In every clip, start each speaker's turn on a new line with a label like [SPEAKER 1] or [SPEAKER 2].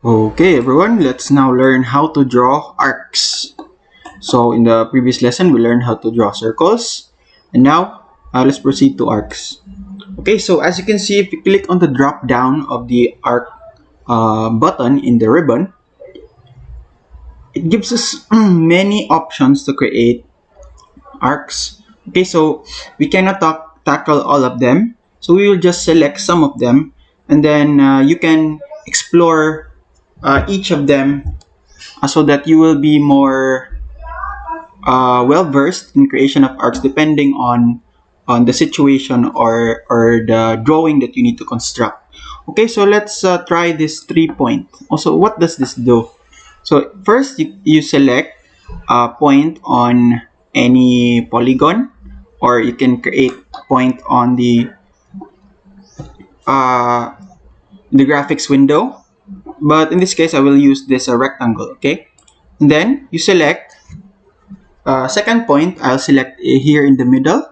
[SPEAKER 1] Okay everyone, let's now learn how to draw arcs. So in the previous lesson, we learned how to draw circles. And now, let's proceed to arcs. Okay, so as you can see, if you click on the drop down of the arc button in the ribbon, it gives us many options to create arcs. Okay, so we cannot tackle all of them. So we will just select some of them, and then you can explore each of them so that you will be more well versed in creation of arcs depending on the situation or the drawing that you need to construct. Okay, so let's try this 3-point. Also, what does this do? So first you select a point on any polygon, or you can create a point on uh, the graphics window, but in this case I will use this rectangle. Okay, and then you select second point. I'll select here in the middle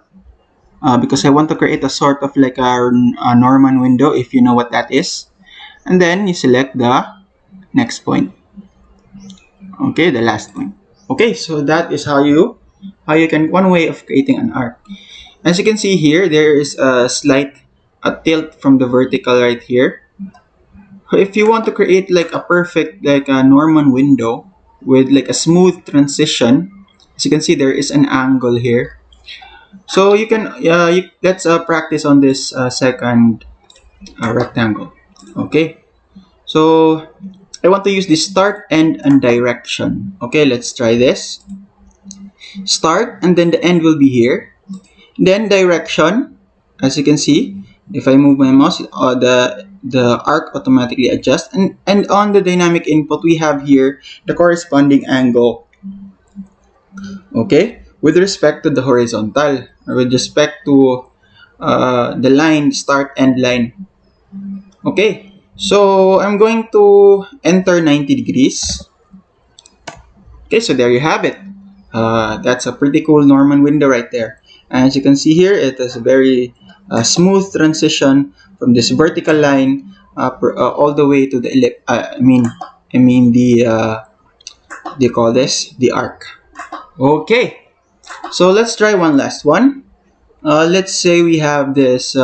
[SPEAKER 1] because I want to create a sort of like a Norman window, if you know what that is. And then you select the next point. Okay, the last point. Okay, so that is how you can, one way of creating an arc. As you can see here, there is a slight tilt from the vertical right here. If you want to create like a perfect like a Norman window with like a smooth transition, as you can see, there is an angle here. So you can let's practice on this second rectangle. Okay, so I want to use the start, end, and direction. Okay, let's try this. Start, and then the end will be here. Then direction, as you can see, if I move my mouse, the arc automatically adjusts. And on the dynamic input, we have here the corresponding angle. Okay, with respect to the horizontal, or with respect to the line, start, end line. Okay, so I'm going to enter 90 degrees. Okay, so there you have it. That's a pretty cool Norman window right there. And as you can see here, it is a very smooth transition from this vertical line all the way to the the they call this the arc. Okay, so let's try one last one. Let's say we have this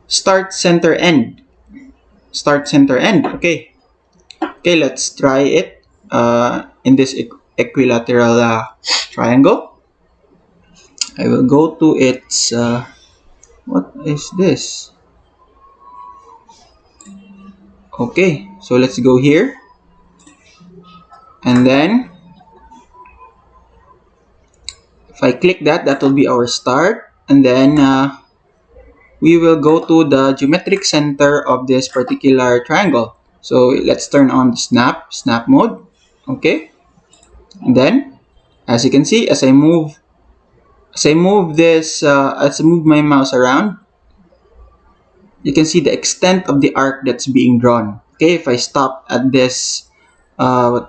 [SPEAKER 1] start, center, end. Start, center, end. Okay, let's try it in this equilateral triangle. I will go to its what is this? Okay, so let's go here, and then if I click that, that will be our start, and then we will go to the geometric center of this particular triangle. So let's turn on the snap mode. Okay, and then as you can see, as I move my mouse around, you can see the extent of the arc that's being drawn. Okay, if I stop at this a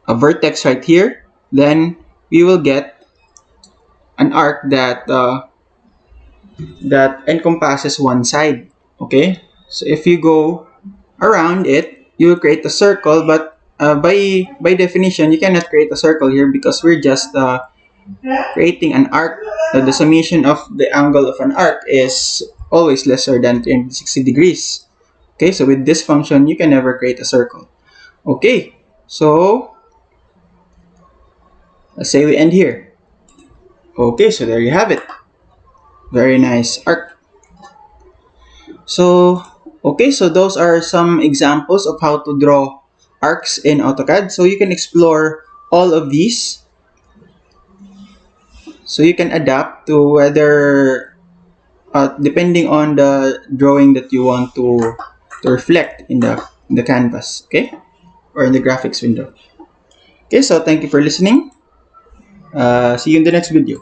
[SPEAKER 1] vertex right here, then we will get an arc that encompasses one side. Okay, so if you go around it, you will create a circle, but by definition, you cannot create a circle here because we're just creating an arc. The summation of the angle of an arc is always lesser than 360 degrees. Okay, so with this function, you can never create a circle. Okay, so let's say we end here. Okay, so there you have it. Very nice arc. So, okay, so those are some examples of how to draw arcs in AutoCAD. So you can explore all of these. So you can adapt to whether, depending on the drawing that you want to reflect in the canvas, okay, or in the graphics window. Okay, so thank you for listening. See you in the next video.